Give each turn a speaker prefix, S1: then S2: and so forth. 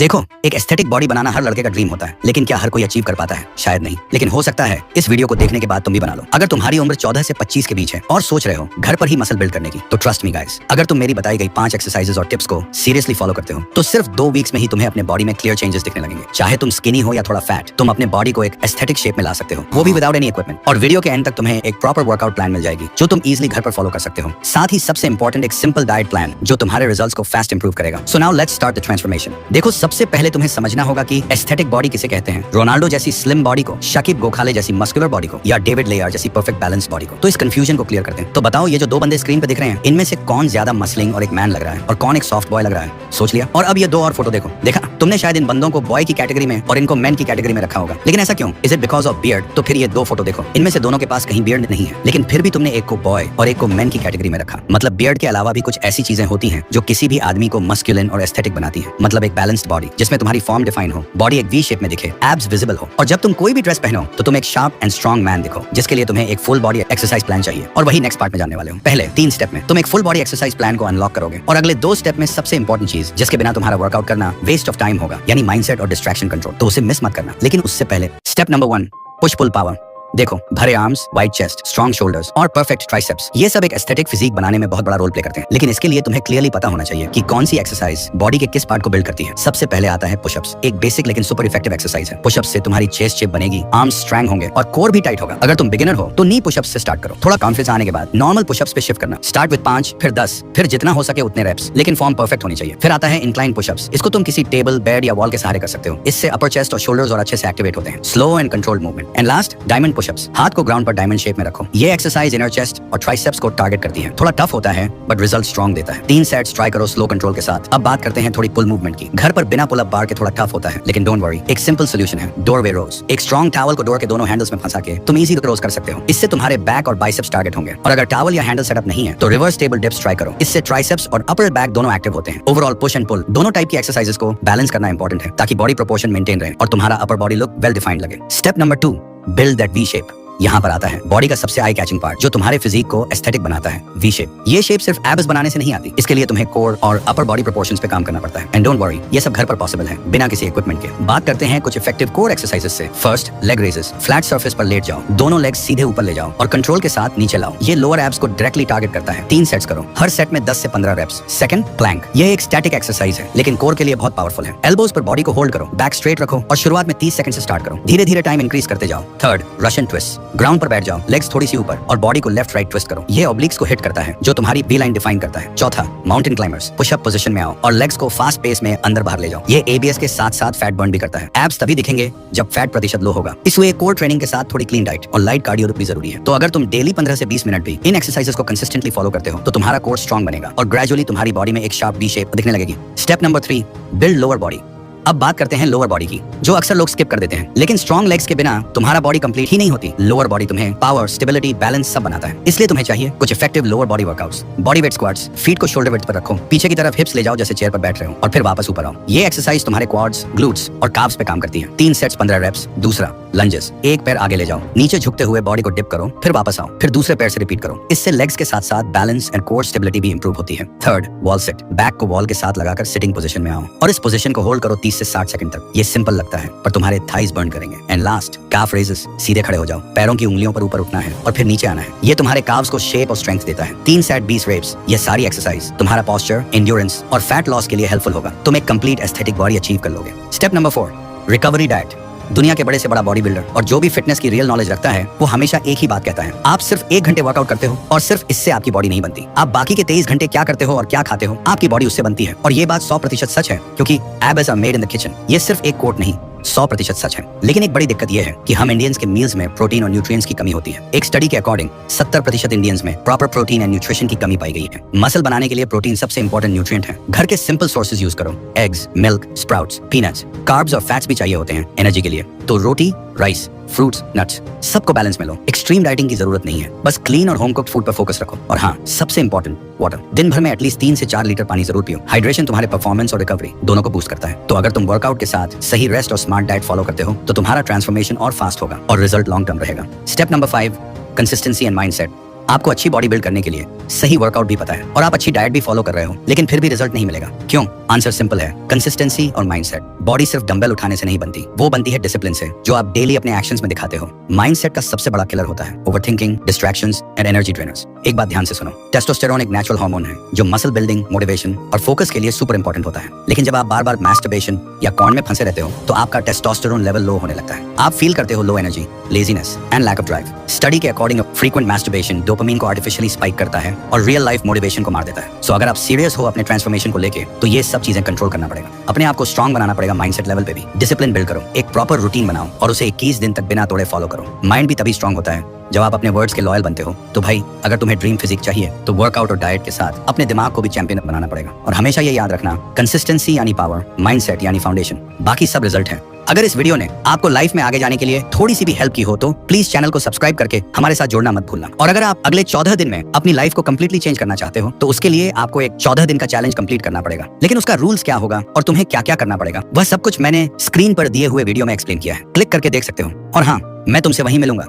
S1: देखो, एक aesthetic body बनाना हर लड़के का ड्रीम होता है, लेकिन क्या हर कोई अचीव कर पाता है? शायद नहीं, लेकिन हो सकता है इस वीडियो को देखने के बाद तुम भी बना लो। अगर तुम्हारी उम्र 14 से 25 के बीच है और सोच रहे हो घर पर ही मसल बिल्ड करने की, तो ट्रस्ट मी गाइस, अगर तुम मेरी बताई गई 5 एक्सरसाइजेस और टिप्स को सीरियसली फॉलो करते हो, तो सिर्फ 2 वीक्स में ही तुम्हें अपने बॉडी में क्लियर चेंजेस दिखने लगेंगे। चाहे तुम स्किनी हो या थोड़ा फैट, तुम अपने बॉडी को एक एस्थेटिक शेप में ला सकते हो, वो भी विदाउट एनी इक्विपमेंट। और वीडियो के एंड तक तुम्हें एक प्रॉपर वर्कआउट प्लान मिल जाएगी जो तुम इजिली घर पर फॉलो कर सकते हो। साथ ही सबसे इंपॉर्टेंट एक सिंपल डाइट प्लान जो तुम्हारे रिजल्ट्स को फास्ट इंप्रूव करेगा। So now let's start the transformation. देखो, सबसे पहले तुम्हें समझना होगा कि एस्थेटिक बॉडी किसे कहते हैं। रोनाल्डो जैसी स्लिम बॉडी को, शकीब गोखाले जैसी मस्कुलर बॉडी को, या डेविड लेयर जैसी परफेक्ट बैलेंस बॉडी को। तो इस कंफ्यूजन को क्लियर करते हैं। तो बताओ, ये जो 2 बंदे स्क्रीन पे दिख रहे हैं, इनमें से कौन ज्यादा मसलिंग और एक मैन लग रहा है और कौन एक सॉफ्ट बॉय लग रहा है? सोच लिया। और अब ये 2 और फोटो देखो। देखा, तुमने शायद इन बंदों को बॉय की कैटेगरी में और इनको मैन की कैटेगरी में रखा होगा, लेकिन ऐसा क्यों? Is it because of beard? तो फिर ये 2 फोटो देखो, इनमें से दोनों के पास कहीं बियर्ड नहीं है, लेकिन फिर भी तुमने एक को बॉय और एक को मैन की कैटेगरी में रखा। मतलब बियर्ड के अलावा भी कुछ ऐसी चीजें होती हैं जो किसी भी आदमी को मस्कुलिन और एस्थेटिक बनाती है। मतलब एक बैलेंस्ड बॉडी जिसमें तुम्हारी फॉर्म डिफाइन हो, बॉडी एक वी शेप में दिखे, एब्स विजिबल हो, और जब तुम कोई भी ड्रेस पहनो तो तुम एक शार्प एंड स्ट्रॉन्ग मैन दिखो, जिसके लिए तुम्हें एक फुल बॉडी एक्सरसाइज प्लान चाहिए। और वही नेक्स्ट पार्ट में जानने वाले हो। पहले 3 स्टेप में तुम एक फुल बॉडी एक्सरसाइज प्लान को अनलॉक करोगे, और अगले 2 स्टेप में सबसे इंपॉर्टेंट चीज जिसके बिना तुम्हारा वर्कआउट करना वेस्ट ऑफ टाइम होगा, यानी माइंडसेट और डिस्ट्रैक्शन कंट्रोल। तो उसे मिस मत करना। लेकिन उससे पहले step number 1, push pull power. देखो, भरे arms, wide chest, strong shoulders और परफेक्ट ट्राइसेप्स, ये सब एक एस्थेटिक फिजिक बनाने में बहुत बड़ा रोल प्ले करते हैं। लेकिन इसके लिए तुम्हें क्लियरली पता होना चाहिए कि कौन सी एक्सरसाइज बॉडी के किस पार्ट को बिल्ड करती है। सबसे पहले आता है पुशअप्स। एक बेसिक लेकिन सुपर इफेक्टिव एक्सरसाइज है। पुशअप्स से तुम्हारी चेस्ट शेप बनेगी, आर्म्स स्ट्रॉन्ग होंगे और कोर भी टाइट होगा। अगर तुम बिगिनर हो तो नी पुशअप्स से स्टार्ट करो। थोड़ा कॉन्फिडेंस आने के बाद नॉर्मल पुशअप्स पे शिफ्ट करना। स्टार्ट विद 5, फिर 10, फिर जितना हो सके उतने रेप्स, लेकिन फॉर्म परफेक्ट होनी चाहिए। फिर आता है इंक्लाइन पुशअप्स। इसको तुम किसी टेबल, बेड या वॉल के सहारे कर सकते हो। इससे अपर चेस्ट और शोल्डर्स और अच्छे से एक्टिवेट होते हैं। Slow and controlled movement. And last, diamond pushups. हाथ को ग्राउंड पर डायमंड शेप में रखो। ये एक्सरसाइज इनर चेस्ट और ट्राइसेप्स को टारगेट करती है। थोड़ा टफ होता है बट रिजल्ट स्ट्रॉन्ग देता है। 3 सेट्स ट्राई करो स्लो कंट्रोल के साथ। अब बात करते हैं थोड़ी पुल मूवमेंट की। घर पर बिना पुल अप बार के थोड़ा टफ होता है, लेकिन डोंट वरी, एक सिंपल सोल्यूशन है, डोरवे रोज। एक स्ट्रॉन्ग टॉवल को डोर के दोनों हैंडल्स में फंसा के तुम इजी रोज कर सकते हो। इससे तुम्हारे बैक और बाइसेप्स टारगेट होंगे। और अगर टॉवल या हैंडल सेटअप नहीं है तो रिवर्स टेबल डिप्स ट्राई करो। इससे ट्राइसेप्स और अपर बैक दोनों एक्टिव होते हैं। ओवरऑल पुश एंड पुल दोनों टाइप की एक्सरसाइजेस को बैलेंस करना इंपॉर्टेंट है, ताकि बॉडी प्रोपोर्शन मेंटेन रहे और तुम्हारा upper body look well defined लगे। Step number 2, build that V shape. यहाँ पर आता है बॉडी का सबसे आई कैचिंग पार्ट जो तुम्हारे फिजिक को एस्थेटिक बनाता है, वी शेप। ये शेप सिर्फ एब्स बनाने से नहीं आती। इसके लिए तुम्हें कोर और अपर बॉडी प्रोपोर्शंस पे काम करना पड़ता है। एंड डोंट वरी, ये सब घर पर पॉसिबल है बिना किसी इक्विपमेंट के। बात करते हैं कुछ इफेक्टिव कोर एक्सरसाइजेस से। First, leg raises. Flat surface पर लेट जाओ, दोनों लेग्स सीधे ऊपर ले जाओ और कंट्रोल के साथ नीचे लाओ। ये लोअर एब्स को डायरेक्टली टारगेट करता है। 3 सेट्स करो, हर सेट में 10 से 15 रेप्स। Second, Planck. ये एक स्टैटिक एक्सरसाइज है, लेकिन कोर के लिए बहुत पावरफुल है। एल्बोज पर बॉडी को होल्ड करो, बैक स्ट्रेट रखो और शुरुआत में 30 सेकंड से स्टार्ट करो। धीरे धीरे टाइम इंक्रीज करते जाओ। Third, Russian twist. ग्राउंड पर बैठ जाओ, लेग्स थोड़ी सी ऊपर और बॉडी को लेफ्ट राइट ट्विस्ट करो। ये ऑब्लिक्स को हिट करता है जो तुम्हारी वी लाइन डिफाइन करता है। चौथा, माउंटेन क्लाइंबर्स। पुशअप पोजीशन में आओ और लेग्स को फास्ट पेस में अंदर बाहर ले जाओ। ये एबीएस के साथ साथ फैट बर्न भी करता है। एब्स तभी दिखेंगे जब फैट प्रतिशत लो होगा। इसलिए कोर ट्रेनिंग के साथ थोड़ी क्लीन डाइट और लाइट कार्डियो भी जरूरी है। तो अगर तुम डेली 15 से 20 मिनट भी इन एक्सरसाइजेस को कंसिस्टेंटली फॉलो करते हो तो तुम्हारा कोर स्ट्रॉन्ग बनेगा और ग्रेजुअली तुम्हारी बॉडी में एक शार्प वी शेप दिखने लगेगी। Step number 3, build lower body. अब बात करते हैं लोअर बॉडी की, जो अक्सर लोग स्किप कर देते हैं। लेकिन स्ट्रॉन्ग लेग्स के बिना तुम्हारा बॉडी कंप्लीट ही नहीं होती। लोअर बॉडी तुम्हें पावर, स्टेबिलिटी, बैलेंस सब बनाता है। इसलिए तुम्हें चाहिए कुछ effective lower body workouts. Body weight squats. Feet को शोल्डर वेट पर रखो, पीछे की तरफ हिप्स ले जाओ जैसे चेयर पर बैठ रहे हो और फिर वापस ऊपर आओ। ये एक्सरसाइज तुम्हारे क्वाड्स, ग्लूट्स और काफ्स पे काम करती है। 3 सेट्स 15 रेप्स। दूसरा, लंजेस। एक पैर आगे ले जाओ, नीचे झुकते हुए बॉडी को डिप करो, फिर वापस आओ, फिर दूसरे पैर से रिपीट करो। इससे लेग्स के साथ साथ बैलेंस एंड कोर स्टेबिलिटी भी इंप्रूव होती है। Third, wall sit. बैक को वॉल के साथ लगाकर सिटिंग पोजीशन में आओ और इस पोजीशन को होल्ड करो 30 से 60 सेकंड तक। ये सिंपल लगता है पर तुम्हारे थाइज बर्न करेंगे। And last, calf raises. सीधे खड़े हो जाओ, पैरों की उंगलियों पर ऊपर उठना है और फिर नीचे आना है। ये तुम्हारे काफ्स को शेप और स्ट्रेंथ देता है। 3 सेट 20 रेप्स। ये सारी एक्सरसाइज तुम्हारा पोस्चर, एंड्योरेंस और फैट लॉस के लिए हेल्पफुल होगा। तुम एक कंप्लीट एस्थेटिक बॉडी अचीव कर लोगे। Step number 4, recovery diet. दुनिया के बड़े से बड़ा बॉडी बिल्डर और जो भी फिटनेस की रियल नॉलेज रखता है वो हमेशा एक ही बात कहता है, आप सिर्फ 1 घंटे वर्कआउट करते हो और सिर्फ इससे आपकी बॉडी नहीं बनती। आप बाकी के 23 घंटे क्या करते हो और क्या खाते हो, आपकी बॉडी उससे बनती है। और ये बात 100% सच है, क्योंकि abs are made in the kitchen. ये सिर्फ एक कोट नहीं, 100% सच है। लेकिन एक बड़ी दिक्कत यह है कि हम इंडियंस के मील्स में प्रोटीन और न्यूट्रिएंट्स की कमी होती है। एक स्टडी के अकॉर्डिंग 70% इंडियंस में प्रॉपर प्रोटीन एंड न्यूट्रिशन की कमी पाई गई है। मसल बनाने के लिए प्रोटीन सबसे इंपॉर्टेंट न्यूट्रिएंट है। घर के सिंपल सोर्सेज यूज करो, eggs, milk, sprouts, peanuts. Carbs और फैट्स भी चाहिए होते हैं एनर्जी के लिए, तो रोटी, राइस, फ्रूट्स, नट्स, सबको बैलेंस में लो। एक्सट्रीम डाइटिंग की जरूरत नहीं है, बस क्लीन और होम कुक्ड फूड पर फोकस रखो। और हाँ, सबसे इंपॉर्टेंट, वाटर। दिन भर में एटलीस्ट 3 से 4 लीटर पानी जरूर पियो। हाइड्रेशन तुम्हारे परफॉर्मेंस और रिकवरी दोनों को बूस्ट करता है। तो अगर तुम वर्कआउट के साथ सही रेस्ट और स्मार्ट डाइट फॉलो करते हो तो तुम्हारा ट्रांसफॉर्मेशन और फास्ट होगा और रिजल्ट लॉन्ग टर्म रहेगा। Step number 5, consistency and mindset. आपको अच्छी बॉडी बिल्ड करने के लिए सही वर्कआउट भी पता है और आप अच्छी डाइट भी फॉलो कर रहे हो, लेकिन फिर भी रिजल्ट नहीं मिलेगा। क्यों? आंसर सिंपल है, कंसिस्टेंसी और माइंडसेट। बॉडी सिर्फ डंबल उठाने से नहीं बनती, वो बनती है डिसिप्लिन से, जो आप डेली अपने एक्शंस में दिखाते हो। माइंडसेट का सबसे बड़ा किलर होता है overthinking, distractions and energy drainers. एक बात ध्यान से सुनो, टेस्टोस्टेरोन एक नेचुरल हार्मोन है जो मसल बिल्डिंग, मोटिवेशन और फोकस के लिए सुपर इंपॉर्टेंट होता है। लेकिन जब आप बार बार मैस्टरबेशन या कॉर्न में फंसे रहते हो तो आपका टेस्टोस्टेरोन लेवल लो होने लगता है। आप फील करते हो low energy, laziness and lack of drive. Study के अकॉर्डिंग फ्रीक्वेंट मैस्टरबेशन डोपामिन को आर्टिफिशियली स्पाइक करता है और रियल लाइफ मोटिवेशन को मार देता है। सो अगर आप सीरियस हो अपने ट्रांसफॉर्मेशन को लेके तो ये सब चीजें कंट्रोल करना पड़ेगा। अपने आप को स्ट्रांग बनाना पड़ेगा माइंडसेट लेवल पे भी। डिसिप्लिन बिल्ड करो, एक प्रॉपर रूटीन बनाओ और उसे 21 दिन तक बिना तोड़े फॉलो करो। माइंड भी तभी स्ट्रांग होता है जब आप अपने वर्ड्स के लॉयल बनते हो। तो भाई, अगर तुम्हें ड्रीम फिजिक चाहिए तो वर्कआउट और डाइट के साथ अपने दिमाग को भी चैंपियन बनाना पड़ेगा। और हमेशा ये याद रखना, कंसिस्टेंसी यानी पावर, माइंडसेट यानी फाउंडेशन, बाकी सब रिजल्ट है। अगर इस वीडियो ने आपको लाइफ में आगे जाने के लिए थोड़ी सी भी हेल्प की हो तो प्लीज चैनल को सब्सक्राइब करके हमारे साथ जुड़ना मत भूलना। और अगर आप अगले 14 दिन में अपनी लाइफ को कंप्लीटली चेंज करना चाहते हो तो उसके लिए आपको एक 14 दिन का चैलेंज कंप्लीट करना पड़ेगा। लेकिन उसका रूल्स क्या होगा और तुम्हें क्या क्या करना पड़ेगा, वह सब कुछ मैंने स्क्रीन पर दिए हुए वीडियो में एक्सप्लेन किया है। क्लिक करके देख सकते हो। और हाँ, मैं तुमसे वहीं मिलूंगा